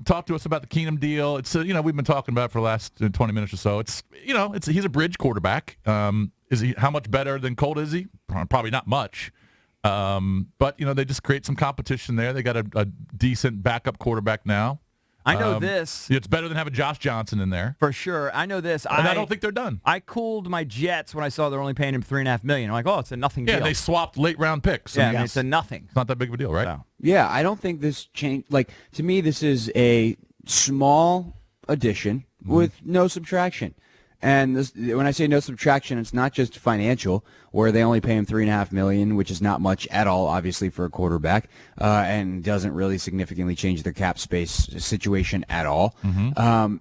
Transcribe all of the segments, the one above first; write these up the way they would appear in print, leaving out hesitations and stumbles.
talk to us about the Keenum deal. It's we've been talking about it for the last 20 minutes or so. He's a bridge quarterback. Is he how much better than Colt is he? Probably not much. But they just create some competition there. They got a decent backup quarterback now. I know this. It's better than having Josh Johnson in there. For sure. I know this. And I don't think they're done. I cooled my Jets when I saw they're only paying him $3.5 million. I'm like, oh, it's a nothing deal. Yeah, they swapped late round picks. So it's a nothing. It's not that big of a deal, right? So. Yeah, I don't think this change. Like, to me, this is a small addition with no subtraction. And when I say no subtraction, it's not just financial, where they only pay him $3.5 million, which is not much at all, obviously, for a quarterback, and doesn't really significantly change their cap space situation at all.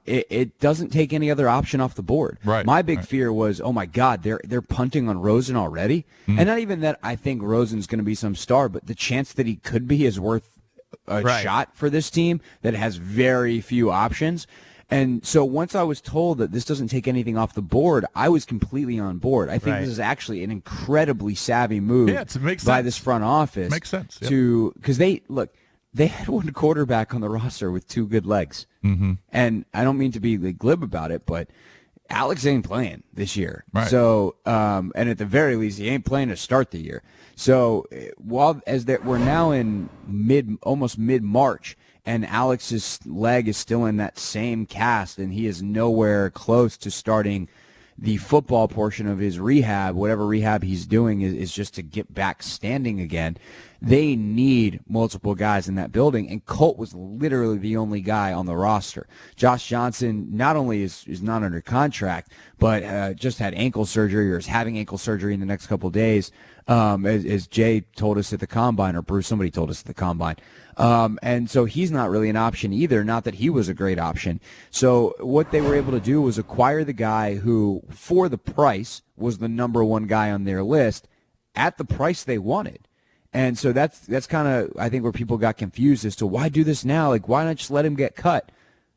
It doesn't take any other option off the board. Right. My big fear was, oh my God, they're punting on Rosen already, and not even that I think Rosen's going to be some star, but the chance that he could be is worth a shot for this team that has very few options. And so once I was told that this doesn't take anything off the board, I was completely on board. I think this is actually an incredibly savvy move by this front office. Makes sense. Because they had one quarterback on the roster with two good legs. And I don't mean to be glib about it, but Alex ain't playing this year. Right. So, and at the very least, he ain't playing to start the year. So we're now in almost mid-March, and Alex's leg is still in that same cast, and he is nowhere close to starting the football portion of his rehab. Whatever rehab he's doing is just to get back standing again. They need multiple guys in that building, and Colt was literally the only guy on the roster. Josh Johnson not only is not under contract, but just had ankle surgery or is having ankle surgery in the next couple of days, as Jay told us at the Combine, or Bruce, somebody told us at the Combine. And so he's not really an option either, not that he was a great option. So what they were able to do was acquire the guy who, for the price, was the number one guy on their list at the price they wanted. And so that's kind of, I think, where people got confused as to why do this now? Like, why not just let him get cut?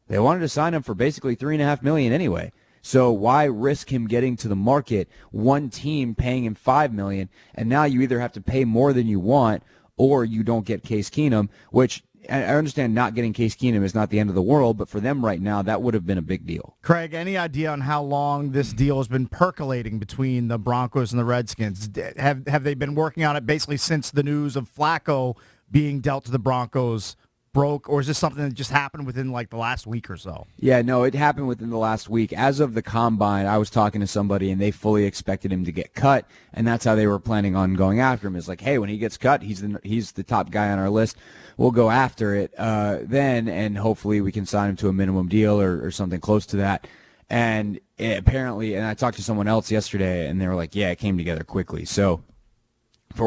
They wanted to sign him for basically $3.5 million anyway. So why risk him getting to the market, one team paying him $5 million, and now you either have to pay more than you want or you don't get Case Keenum, which I understand not getting Case Keenum is not the end of the world, but for them right now, that would have been a big deal. Craig, any idea on how long this deal has been percolating between the Broncos and the Redskins? Have they been working on it basically since the news of Flacco being dealt to the Broncos broke, or is this something that just happened within like the last week or so? Yeah, no, it happened within the last week. As of the Combine, I was talking to somebody, and they fully expected him to get cut, and that's how they were planning on going after him. Is like, hey, when he gets cut, he's the top guy on our list. We'll go after it then, and hopefully we can sign him to a minimum deal or something close to that. And apparently, and I talked to someone else yesterday, and they were like, yeah, it came together quickly. So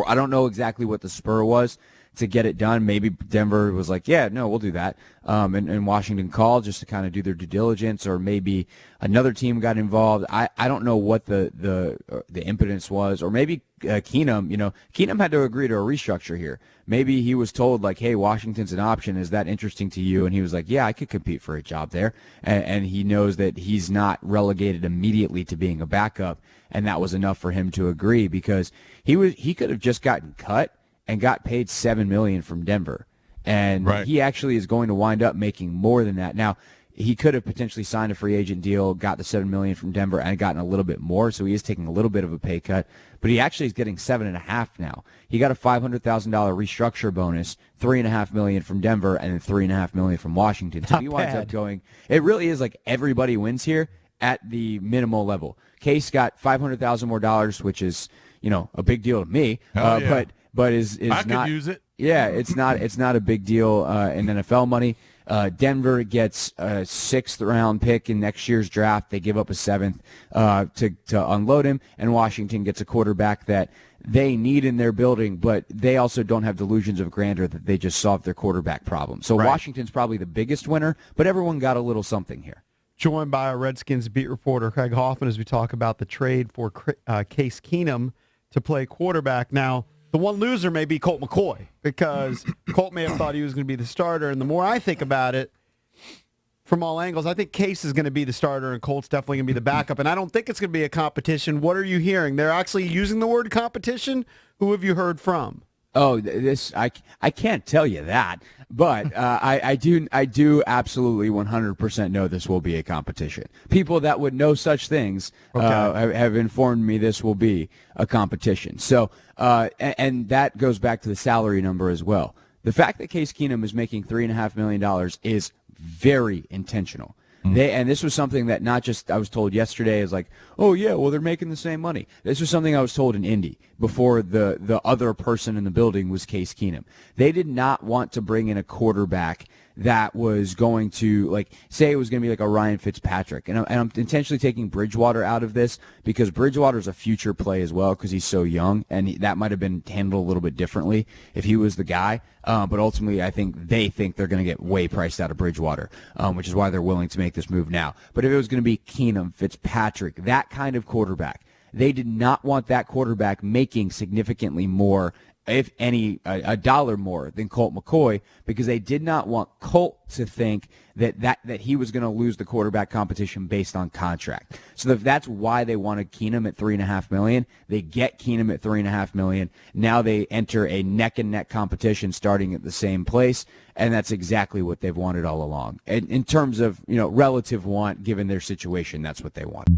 I don't know exactly what the spur was to get it done. Maybe Denver was like, yeah, no, we'll do that. And Washington called just to kind of do their due diligence, or maybe another team got involved. I don't know what the impotence was, or maybe Keenum, Keenum had to agree to a restructure here. Maybe he was told, like, hey, Washington's an option. Is that interesting to you? And he was like, yeah, I could compete for a job there. And he knows that he's not relegated immediately to being a backup. And that was enough for him to agree, because he could have just gotten cut and got paid $7 million from Denver. And he actually is going to wind up making more than that. Now, he could have potentially signed a free agent deal, got the $7 million from Denver, and gotten a little bit more, so he is taking a little bit of a pay cut. But he actually is getting $7.5 million now. He got a $500,000 restructure bonus, $3.5 million from Denver, and then $3.5 million from Washington. So he winds up going, it really is like everybody wins here at the minimal level. Case got $500,000 more dollars, which is, a big deal to me. But is I not. could use it. Yeah, it's not a big deal in NFL money. Denver gets a 6th round pick in next year's draft. They give up a 7th to unload him, and Washington gets a quarterback that they need in their building, but they also don't have delusions of grandeur that they just solved their quarterback problem. So Washington's probably the biggest winner, but everyone got a little something here. Joined by our Redskins beat reporter Craig Hoffman as we talk about the trade for Case Keenum to play quarterback. Now, the one loser may be Colt McCoy, because Colt may have thought he was going to be the starter. And the more I think about it, from all angles, I think Case is going to be the starter and Colt's definitely going to be the backup. And I don't think it's going to be a competition. What are you hearing? They're actually using the word competition? Who have you heard from? Oh, this I can't tell you that, but I do absolutely 100% know this will be a competition. People that would know such things have informed me this will be a competition. So and that goes back to the salary number as well. The fact that Case Keenum is making $3.5 million is very intentional. And this was something that not just I was told yesterday is like, oh yeah, well they're making the same money. This was something I was told in Indy before the other person in the building was Case Keenum. They did not want to bring in a quarterback that was going to, like, say it was going to be like a Ryan Fitzpatrick. And I'm intentionally taking Bridgewater out of this because Bridgewater's a future play as well because he's so young, and that might have been handled a little bit differently if he was the guy. But ultimately, I think they think they're going to get way priced out of Bridgewater, which is why they're willing to make this move now. But if it was going to be Keenum, Fitzpatrick, that kind of quarterback, they did not want that quarterback making significantly more, if any, a dollar more than Colt McCoy, because they did not want Colt to think that he was going to lose the quarterback competition based on contract. So that's why they wanted Keenum at $3.5 million. They get Keenum at $3.5 million. Now they enter a neck and neck competition starting at the same place, and that's exactly what they've wanted all along. In terms of relative want, given their situation, that's what they want.